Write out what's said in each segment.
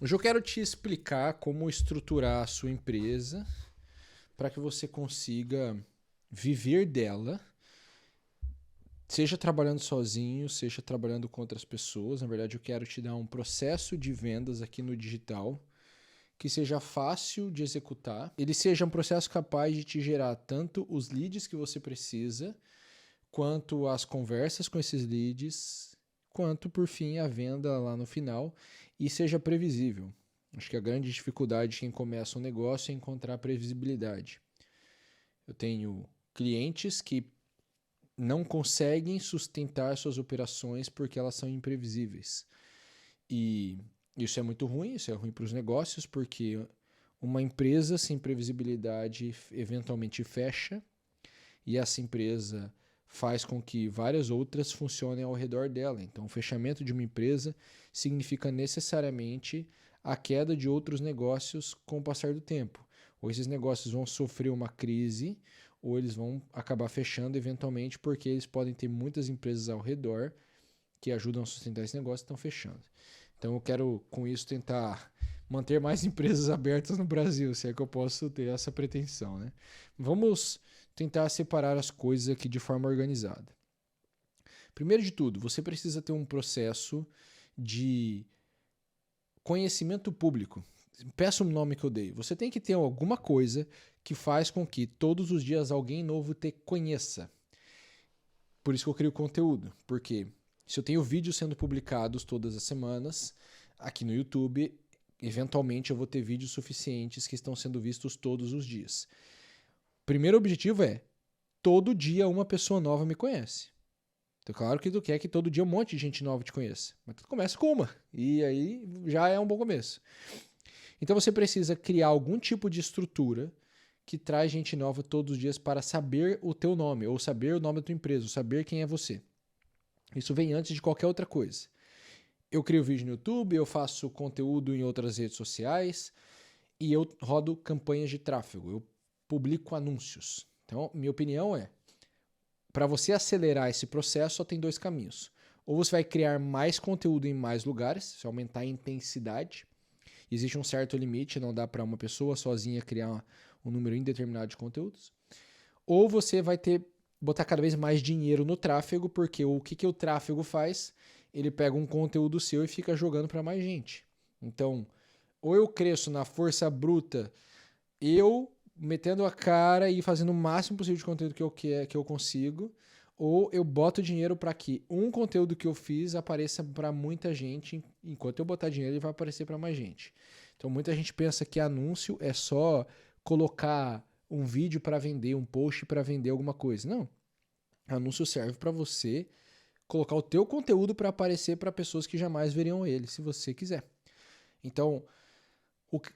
Hoje eu quero te explicar como estruturar a sua empresa para que você consiga viver dela, seja trabalhando sozinho, seja trabalhando com outras pessoas. Na verdade, eu quero te dar um processo de vendas aqui no digital que seja fácil de executar. Ele seja um processo capaz de te gerar tanto os leads que você precisa, quanto as conversas com esses leads, quanto, por fim, a venda lá no final e seja previsível. Acho que a grande dificuldade de quem começa um negócio é encontrar previsibilidade. Eu tenho clientes que não conseguem sustentar suas operações porque elas são imprevisíveis. E isso é muito ruim, isso é ruim para os negócios, porque uma empresa sem previsibilidade eventualmente fecha e essa empresa faz com que várias outras funcionem ao redor dela. Então, o fechamento de uma empresa significa necessariamente a queda de outros negócios com o passar do tempo. Ou esses negócios vão sofrer uma crise, ou eles vão acabar fechando eventualmente, porque eles podem ter muitas empresas ao redor que ajudam a sustentar esse negócio e estão fechando. Então, eu quero, com isso, tentar manter mais empresas abertas no Brasil, se é que eu posso ter essa pretensão, né? Vamos tentar separar as coisas aqui de forma organizada. Primeiro de tudo, você precisa ter um processo de conhecimento público. Peça o nome que eu dei. Você tem que ter alguma coisa que faz com que todos os dias alguém novo te conheça. Por isso que eu crio conteúdo. Porque se eu tenho vídeos sendo publicados todas as semanas aqui no YouTube, eventualmente eu vou ter vídeos suficientes que estão sendo vistos todos os dias. Primeiro objetivo é, todo dia uma pessoa nova me conhece. Então, claro que tu quer que todo dia um monte de gente nova te conheça. Mas tu começa com uma. E aí já é um bom começo. Então você precisa criar algum tipo de estrutura que traz gente nova todos os dias para saber o teu nome, ou saber o nome da tua empresa, ou saber quem é você. Isso vem antes de qualquer outra coisa. Eu crio vídeo no YouTube, eu faço conteúdo em outras redes sociais e eu rodo campanhas de tráfego. Eu publico anúncios. Então, minha opinião é, para você acelerar esse processo, só tem dois caminhos. Ou você vai criar mais conteúdo em mais lugares, se aumentar a intensidade. Existe um certo limite, não dá para uma pessoa sozinha criar um número indeterminado de conteúdos. Ou você vai botar cada vez mais dinheiro no tráfego, porque o que o tráfego faz? Ele pega um conteúdo seu e fica jogando para mais gente. Então, ou eu cresço na força bruta, eu metendo a cara e fazendo o máximo possível de conteúdo que eu consigo, ou eu boto dinheiro para que um conteúdo que eu fiz apareça para muita gente, enquanto eu botar dinheiro ele vai aparecer para mais gente. Então muita gente pensa que anúncio é só colocar um vídeo para vender, um post para vender alguma coisa. Não. Anúncio serve para você colocar o teu conteúdo para aparecer para pessoas que jamais veriam ele, se você quiser. Então,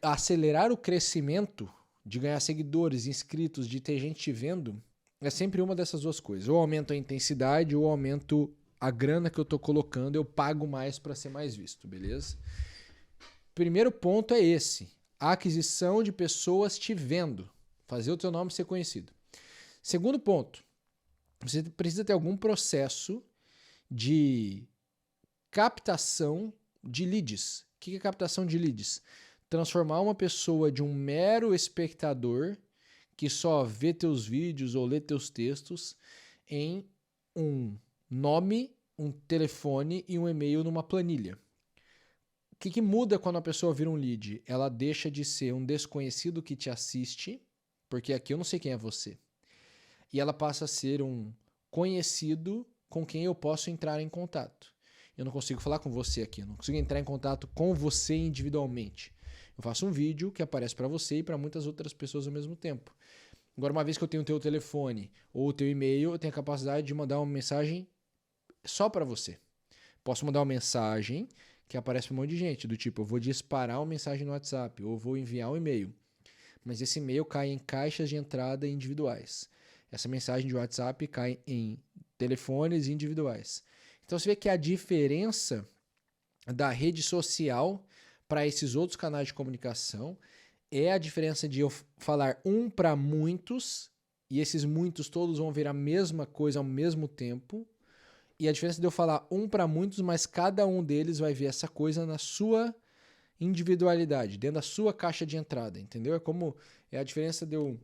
acelerar o crescimento de ganhar seguidores, inscritos, de ter gente te vendo, é sempre uma dessas duas coisas. Ou aumento a intensidade, ou aumento a grana que eu estou colocando, eu pago mais para ser mais visto, beleza? Primeiro ponto é esse, a aquisição de pessoas te vendo, fazer o teu nome ser conhecido. Segundo ponto, você precisa ter algum processo de captação de leads. O que é captação de leads? Transformar uma pessoa de um mero espectador que só vê teus vídeos ou lê teus textos em um nome, um telefone e um e-mail numa planilha. O que muda quando a pessoa vira um lead? Ela deixa de ser um desconhecido que te assiste, porque aqui eu não sei quem é você, e ela passa a ser um conhecido com quem eu posso entrar em contato. Eu não consigo falar com você aqui, eu não consigo entrar em contato com você individualmente. Eu faço um vídeo que aparece para você e para muitas outras pessoas ao mesmo tempo. Agora, uma vez que eu tenho o teu telefone ou o teu e-mail, eu tenho a capacidade de mandar uma mensagem só para você. Posso mandar uma mensagem que aparece para um monte de gente, do tipo, eu vou disparar uma mensagem no WhatsApp ou vou enviar um e-mail. Mas esse e-mail cai em caixas de entrada individuais. Essa mensagem de WhatsApp cai em telefones individuais. Então você vê que a diferença da rede social para esses outros canais de comunicação é a diferença de eu falar um para muitos, e esses muitos todos vão ver a mesma coisa ao mesmo tempo, e a diferença de eu falar um para muitos, mas cada um deles vai ver essa coisa na sua individualidade dentro da sua caixa de entrada, entendeu? É a diferença de eu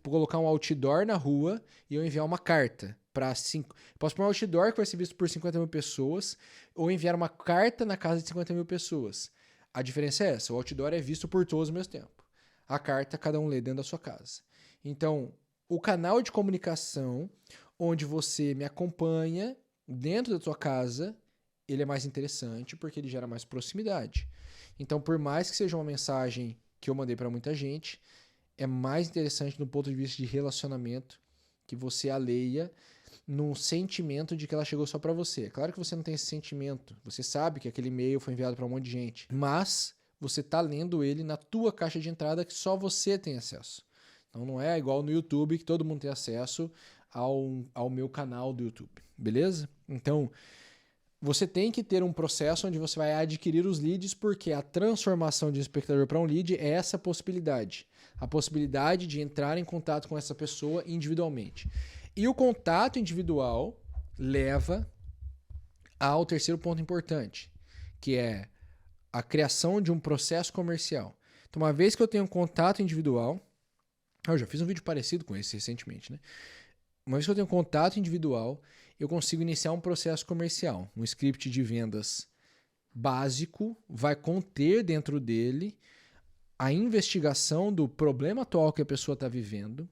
colocar um outdoor na rua e eu enviar uma carta para 5. Posso pôr um outdoor que vai ser visto por 50 mil pessoas ou enviar uma carta na casa de 50 mil pessoas. A diferença é essa, o outdoor é visto por todos ao mesmo tempo. A carta cada um lê dentro da sua casa. Então, o canal de comunicação onde você me acompanha dentro da sua casa, ele é mais interessante porque ele gera mais proximidade. Então, por mais que seja uma mensagem que eu mandei para muita gente, é mais interessante do ponto de vista de relacionamento que você a leia num sentimento de que ela chegou só para você. É claro que você não tem esse sentimento, você sabe que aquele e-mail foi enviado para um monte de gente, mas você tá lendo ele na tua caixa de entrada que só você tem acesso. Então não é igual no YouTube que todo mundo tem acesso ao meu canal do YouTube, beleza? Então, você tem que ter um processo onde você vai adquirir os leads, porque a transformação de um espectador para um lead é essa possibilidade. A possibilidade de entrar em contato com essa pessoa individualmente. E o contato individual leva ao terceiro ponto importante, que é a criação de um processo comercial. Então, uma vez que eu tenho um contato individual, eu já fiz um vídeo parecido com esse recentemente, né? Uma vez que eu tenho contato individual, eu consigo iniciar um processo comercial. Um script de vendas básico vai conter dentro dele a investigação do problema atual que a pessoa está vivendo,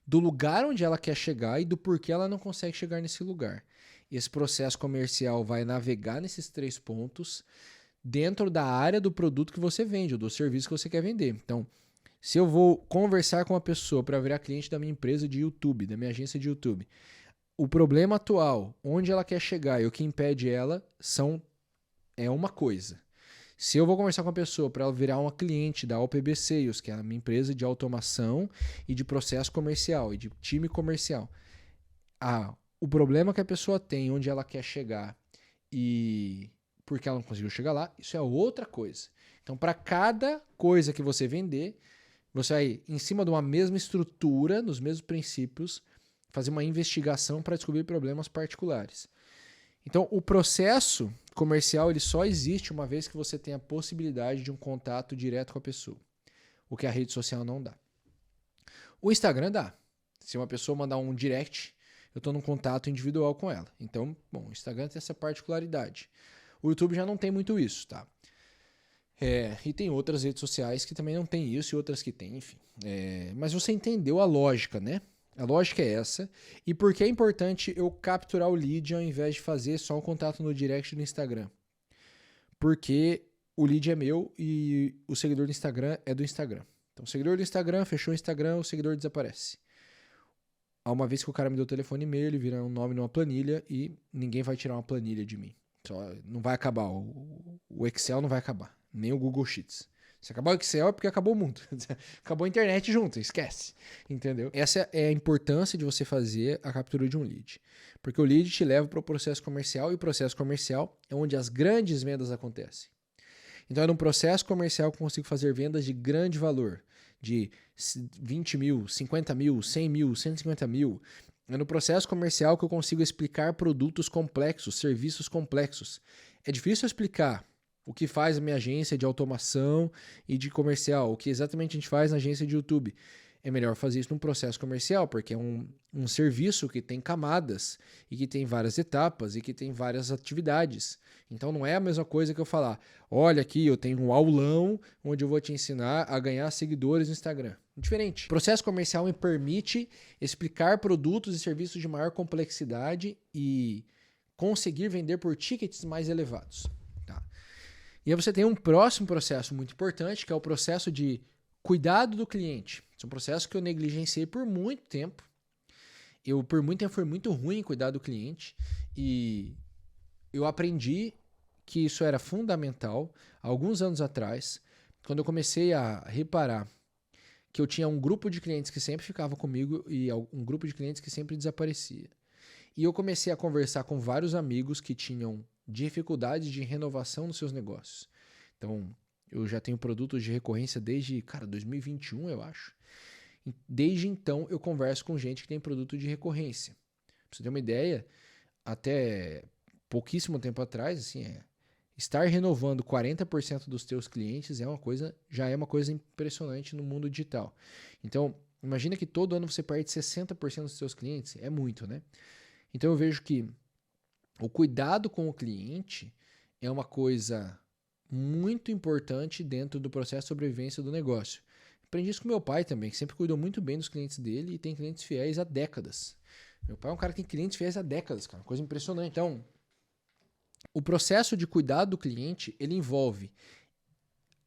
do lugar onde ela quer chegar e do porquê ela não consegue chegar nesse lugar. Esse processo comercial vai navegar nesses 3 pontos dentro da área do produto que você vende ou do serviço que você quer vender. Então, se eu vou conversar com uma pessoa para virar cliente da minha empresa de YouTube, da minha agência de YouTube, o problema atual, onde ela quer chegar e o que impede ela é uma coisa. Se eu vou conversar com a pessoa para ela virar uma cliente da OPB Sales, que é a minha empresa de automação e de processo comercial e de time comercial, o problema que a pessoa tem, onde ela quer chegar e porque ela não conseguiu chegar lá, isso é outra coisa. Então, para cada coisa que você vender, você vai, em cima de uma mesma estrutura, nos mesmos princípios, fazer uma investigação para descobrir problemas particulares. Então, o processo comercial ele só existe uma vez que você tem a possibilidade de um contato direto com a pessoa, o que a rede social não dá. O Instagram dá. Se uma pessoa mandar um direct, eu estou num contato individual com ela. Então, bom, o Instagram tem essa particularidade. O YouTube já não tem muito isso, tá? E tem outras redes sociais que também não tem isso e outras que tem, enfim. Mas você entendeu a lógica, né? A lógica é essa. E por que é importante eu capturar o lead ao invés de fazer só um contato no direct do Instagram? Porque o lead é meu e o seguidor do Instagram é do Instagram. Então, o seguidor do Instagram fechou o Instagram, o seguidor desaparece. Uma vez que o cara me deu o telefone e e-mail, ele vira um nome numa planilha e ninguém vai tirar uma planilha de mim. Não vai acabar. O Excel não vai acabar. Nem o Google Sheets. Se acabar o Excel é porque acabou o mundo. Acabou a internet junto, esquece. Entendeu? Essa é a importância de você fazer a captura de um lead. Porque o lead te leva para o processo comercial e o processo comercial é onde as grandes vendas acontecem. Então é num processo comercial que eu consigo fazer vendas de grande valor. De 20 mil, 50 mil, 100 mil, 150 mil. É no processo comercial que eu consigo explicar produtos complexos, serviços complexos. É difícil explicar o que faz a minha agência de automação e de comercial, o que exatamente a gente faz na agência de YouTube. É melhor fazer isso num processo comercial, porque é um serviço que tem camadas e que tem várias etapas e que tem várias atividades. Então não é a mesma coisa que eu falar, olha aqui, eu tenho um aulão onde eu vou te ensinar a ganhar seguidores no Instagram. Diferente. O processo comercial me permite explicar produtos e serviços de maior complexidade e conseguir vender por tickets mais elevados. Tá? E aí você tem um próximo processo muito importante, que é o processo de cuidado do cliente. Esse é um processo que eu negligenciei por muito tempo. Por muito tempo, foi muito ruim cuidar do cliente. E eu aprendi que isso era fundamental alguns anos atrás, quando eu comecei a reparar que eu tinha um grupo de clientes que sempre ficava comigo e um grupo de clientes que sempre desaparecia. E eu comecei a conversar com vários amigos que tinham dificuldades de renovação nos seus negócios. Então, eu já tenho produtos de recorrência desde, 2021, eu acho. Desde então, eu converso com gente que tem produto de recorrência. Pra você ter uma ideia, até pouquíssimo tempo atrás, assim, estar renovando 40% dos teus clientes já é uma coisa impressionante no mundo digital. Então, imagina que todo ano você perde 60% dos seus clientes, é muito, né? Então eu vejo que o cuidado com o cliente é uma coisa muito importante dentro do processo de sobrevivência do negócio. Aprendi isso com meu pai também, que sempre cuidou muito bem dos clientes dele e tem clientes fiéis há décadas. Meu pai é um cara que tem clientes fiéis há décadas, cara, coisa impressionante. Então, o processo de cuidado do cliente, ele envolve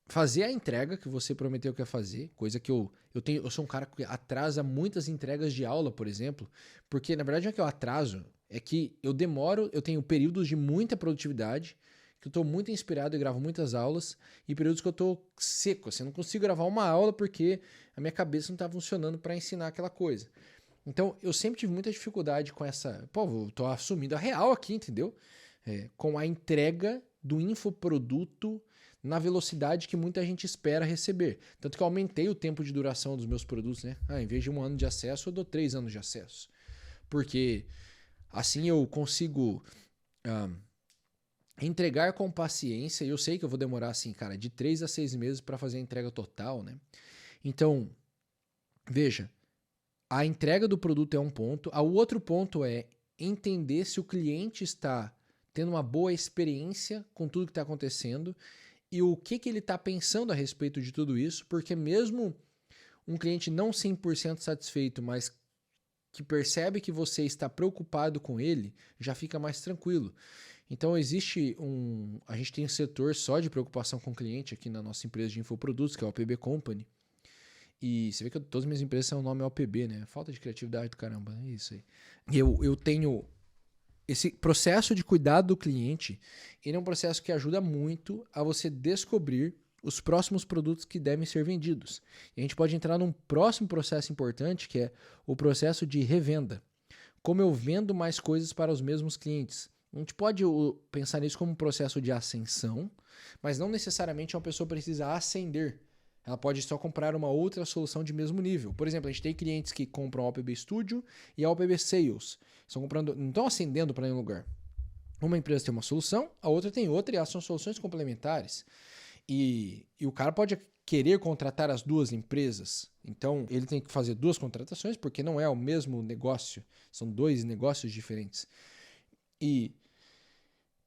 fazer a entrega que você prometeu que ia fazer, coisa que eu sou um cara que atrasa muitas entregas de aula, por exemplo, porque na verdade não é que eu atraso, é que eu tenho períodos de muita produtividade, que eu estou muito inspirado e gravo muitas aulas, e períodos que eu estou seco, assim, eu não consigo gravar uma aula porque a minha cabeça não está funcionando para ensinar aquela coisa. Então, eu sempre tive muita dificuldade com essa... Pô, eu tô assumindo a real aqui, entendeu? Com a entrega do infoproduto na velocidade que muita gente espera receber. Tanto que eu aumentei o tempo de duração dos meus produtos, né? Em vez de 1 ano de acesso, eu dou 3 anos de acesso. Porque assim eu consigo entregar com paciência. E eu sei que eu vou demorar, assim, cara, de 3 a 6 meses para fazer a entrega total, né? Então, veja, a entrega do produto é um ponto. O outro ponto é entender se o cliente está tendo uma boa experiência com tudo que está acontecendo e o que ele está pensando a respeito de tudo isso, porque mesmo um cliente não 100% satisfeito, mas que percebe que você está preocupado com ele, já fica mais tranquilo. Então a gente tem um setor só de preocupação com o cliente aqui na nossa empresa de infoprodutos, que é o OPB Company. E você vê que todas as minhas empresas são o nome OPB, né? Falta de criatividade do caramba, é isso aí. Eu tenho esse processo de cuidado do cliente, ele é um processo que ajuda muito a você descobrir os próximos produtos que devem ser vendidos. E a gente pode entrar num próximo processo importante, que é o processo de revenda. Como eu vendo mais coisas para os mesmos clientes. A gente pode pensar nisso como um processo de ascensão, mas não necessariamente uma pessoa precisa ascender. Ela pode só comprar uma outra solução de mesmo nível. Por exemplo, a gente tem clientes que compram a OPB Studio e a OPB Sales. Estão comprando, não estão ascendendo para nenhum lugar. Uma empresa tem uma solução, a outra tem outra, e elas são soluções complementares. E o cara pode querer contratar as duas empresas. Então, ele tem que fazer 2 contratações, porque não é o mesmo negócio. São 2 negócios diferentes. E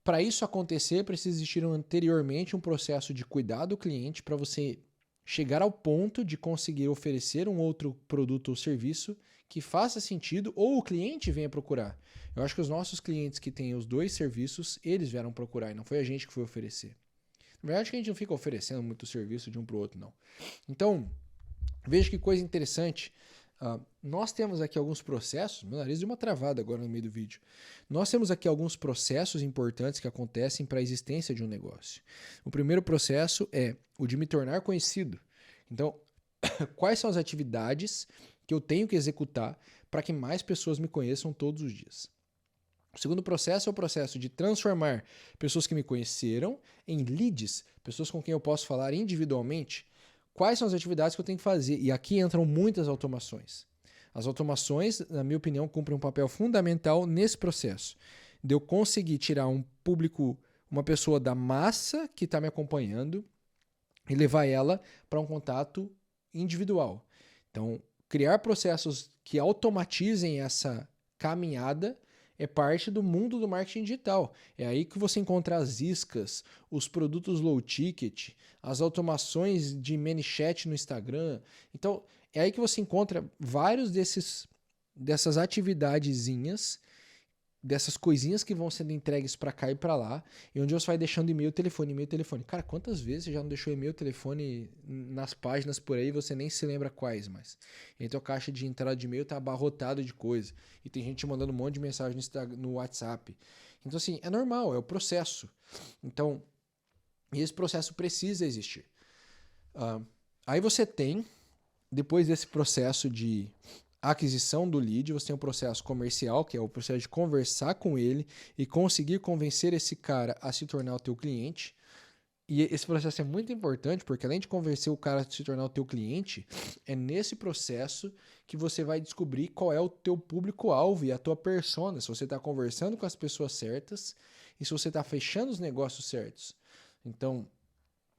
para isso acontecer, precisa existir anteriormente um processo de cuidado do cliente para você chegar ao ponto de conseguir oferecer um outro produto ou serviço que faça sentido ou o cliente venha procurar. Eu acho que os nossos clientes que têm os 2 serviços, eles vieram procurar e não foi a gente que foi oferecer. Na verdade, que a gente não fica oferecendo muito serviço de um para o outro, não. Então, veja que coisa interessante. Nós temos aqui alguns processos, meu nariz deu uma travada agora no meio do vídeo. Nós temos aqui alguns processos importantes que acontecem para a existência de um negócio. O primeiro processo é o de me tornar conhecido. Então, quais são as atividades que eu tenho que executar para que mais pessoas me conheçam todos os dias? O segundo processo é o processo de transformar pessoas que me conheceram em leads, pessoas com quem eu posso falar individualmente. Quais são as atividades que eu tenho que fazer? E aqui entram muitas automações. As automações, na minha opinião, cumprem um papel fundamental nesse processo. De eu conseguir tirar um público, uma pessoa da massa que está me acompanhando e levar ela para um contato individual. Então, criar processos que automatizem essa caminhada é parte do mundo do marketing digital. É aí que você encontra as iscas, os produtos low ticket, as automações de ManyChat no Instagram. Então, é aí que você encontra vários dessas atividadezinhas, dessas coisinhas que vão sendo entregues para cá e para lá, e onde você vai deixando e-mail, telefone, e-mail, telefone. Cara, quantas vezes você já não deixou e-mail, telefone nas páginas por aí e você nem se lembra quais mais? Então a caixa de entrada de e-mail tá abarrotada de coisa, e tem gente mandando um monte de mensagem no WhatsApp. Então assim, é normal, é o processo. Então, esse processo precisa existir. Aí você tem, depois desse processo de aquisição do lead, você tem um processo comercial, que é o processo de conversar com ele e conseguir convencer esse cara a se tornar o teu cliente. E esse processo é muito importante, porque além de convencer o cara a se tornar o teu cliente, é nesse processo que você vai descobrir qual é o teu público-alvo e a tua persona, se você está conversando com as pessoas certas e se você está fechando os negócios certos. Então,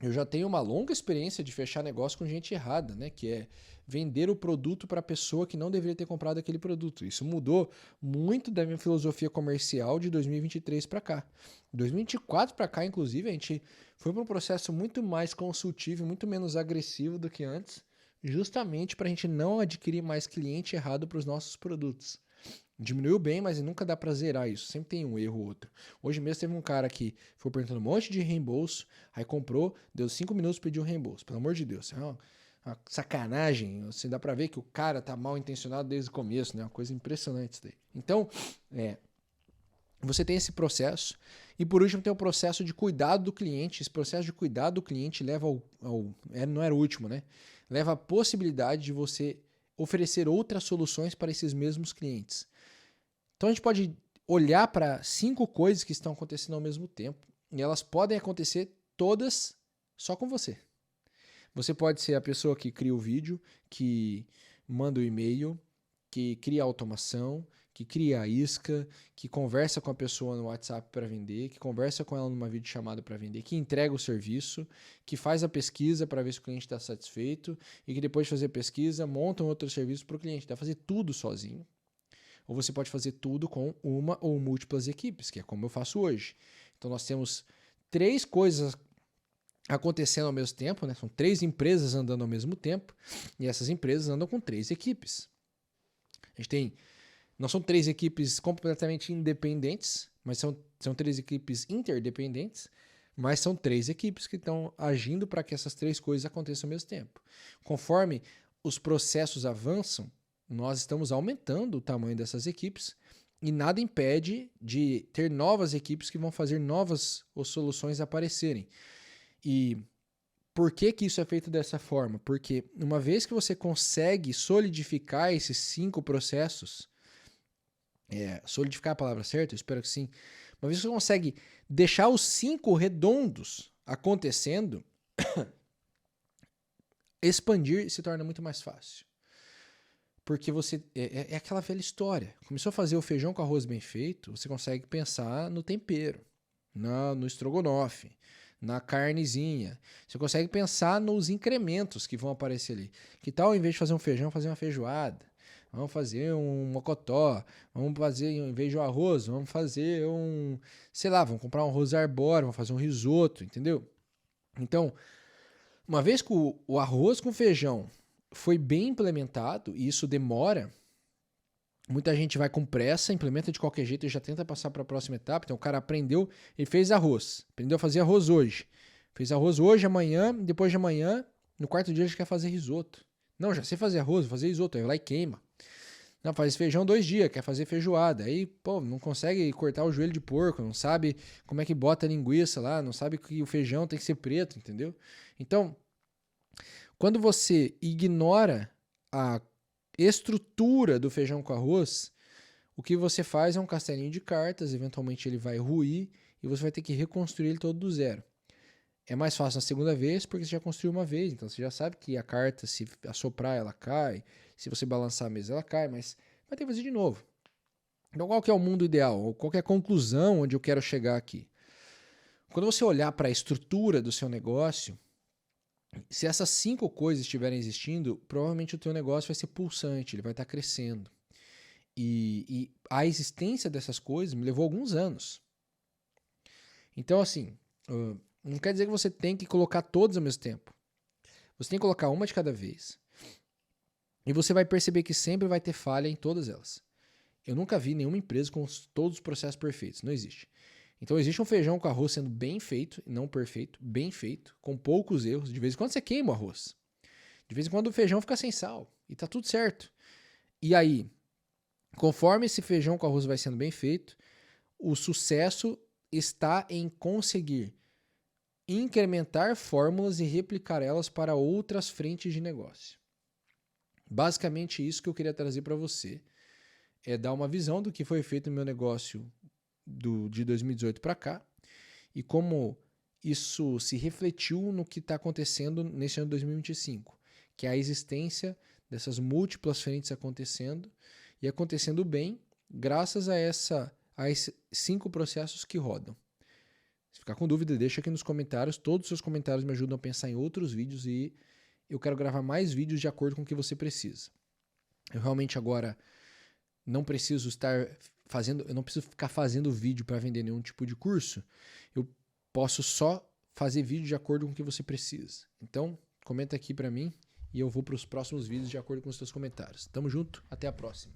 eu já tenho uma longa experiência de fechar negócio com gente errada, né? Que é vender o produto para a pessoa que não deveria ter comprado aquele produto. Isso mudou muito da minha filosofia comercial de 2023 para cá. 2024 para cá, inclusive, a gente foi para um processo muito mais consultivo, muito menos agressivo do que antes, justamente para a gente não adquirir mais cliente errado para os nossos produtos. Diminuiu bem, mas nunca dá pra zerar isso. Sempre tem um erro ou outro. Hoje mesmo teve um cara que foi perguntando um monte de reembolso, aí comprou, deu 5 minutos e pediu um reembolso. Pelo amor de Deus, é uma sacanagem. Assim, dá pra ver que o cara tá mal intencionado desde o começo, né? Uma coisa impressionante isso daí. Então, você tem esse processo. E por último tem o processo de cuidado do cliente. Esse processo de cuidado do cliente leva não era o último, né? Leva à possibilidade de você oferecer outras soluções para esses mesmos clientes. Então a gente pode olhar para 5 coisas que estão acontecendo ao mesmo tempo e elas podem acontecer todas só com você. Você pode ser a pessoa que cria o vídeo, que manda o e-mail, que cria a automação, que cria a isca, que conversa com a pessoa no WhatsApp para vender, que conversa com ela numa videochamada para vender, que entrega o serviço, que faz a pesquisa para ver se o cliente está satisfeito e que depois de fazer a pesquisa monta um outro serviço para o cliente. Dá para fazer tudo sozinho. Ou você pode fazer tudo com uma ou múltiplas equipes, que é como eu faço hoje. Então nós temos 3 coisas acontecendo ao mesmo tempo, né? São 3 empresas andando ao mesmo tempo, e essas empresas andam com 3 equipes. Não são 3 equipes completamente independentes, mas são 3 equipes interdependentes, mas são 3 equipes que estão agindo para que essas 3 coisas aconteçam ao mesmo tempo. Conforme os processos avançam, nós estamos aumentando o tamanho dessas equipes e nada impede de ter novas equipes que vão fazer novas soluções aparecerem. E por que isso é feito dessa forma? Porque uma vez que você consegue solidificar esses 5 processos, solidificar a palavra certa, eu espero que sim, uma vez que você consegue deixar os 5 redondos acontecendo, expandir se torna muito mais fácil. Porque você é aquela velha história. Começou a fazer o feijão com arroz bem feito, você consegue pensar no tempero, no estrogonofe, na carnezinha. Você consegue pensar nos incrementos que vão aparecer ali. Que tal, ao invés de fazer um feijão, fazer uma feijoada? Vamos fazer um mocotó. Vamos fazer, em vez de um arroz, vamos fazer vamos comprar um arroz arbóreo, vamos fazer um risoto, entendeu? Então, uma vez que o arroz com feijão foi bem implementado, e isso demora, muita gente vai com pressa, implementa de qualquer jeito e já tenta passar para a próxima etapa. Então o cara aprendeu, ele fez arroz, aprendeu a fazer arroz hoje. Fez arroz hoje, amanhã, depois de amanhã, no 4º dia já quer fazer risoto. Não, já sei fazer arroz, vou fazer risoto, aí vai lá e queima. Não, faz feijão 2 dias, quer fazer feijoada. Aí, não consegue cortar o joelho de porco, não sabe como é que bota a linguiça lá, não sabe que o feijão tem que ser preto, entendeu? Então, quando você ignora a estrutura do feijão com arroz, o que você faz é um castelinho de cartas, eventualmente ele vai ruir e você vai ter que reconstruir ele todo do zero. É mais fácil na segunda vez porque você já construiu uma vez, então você já sabe que a carta, se assoprar, ela cai, se você balançar a mesa, ela cai, mas vai ter que fazer de novo. Então qual que é o mundo ideal? Ou qual que é a conclusão onde eu quero chegar aqui? Quando você olhar para a estrutura do seu negócio, se essas 5 coisas estiverem existindo, provavelmente o teu negócio vai ser pulsante, ele vai estar crescendo. E a existência dessas coisas me levou alguns anos. Então, assim, não quer dizer que você tem que colocar todas ao mesmo tempo. Você tem que colocar uma de cada vez. E você vai perceber que sempre vai ter falha em todas elas. Eu nunca vi nenhuma empresa com todos os processos perfeitos. Não existe. Então existe um feijão com arroz sendo bem feito, não perfeito, bem feito, com poucos erros. De vez em quando você queima o arroz. De vez em quando o feijão fica sem sal. E tá tudo certo. E aí, conforme esse feijão com arroz vai sendo bem feito, o sucesso está em conseguir incrementar fórmulas e replicar elas para outras frentes de negócio. Basicamente isso que eu queria trazer para você. É dar uma visão do que foi feito no meu negócio de 2018 para cá e como isso se refletiu no que está acontecendo nesse ano de 2025, que é a existência dessas múltiplas frentes acontecendo e acontecendo bem graças a esses 5 processos que rodam. Se ficar com dúvida, deixa aqui nos comentários. Todos os seus comentários me ajudam a pensar em outros vídeos e eu quero gravar mais vídeos de acordo com o que você precisa. Eu realmente agora não preciso eu não preciso ficar fazendo vídeo para vender nenhum tipo de curso. Eu posso só fazer vídeo de acordo com o que você precisa. Então, comenta aqui para mim e eu vou para os próximos vídeos de acordo com os seus comentários. Tamo junto, até a próxima.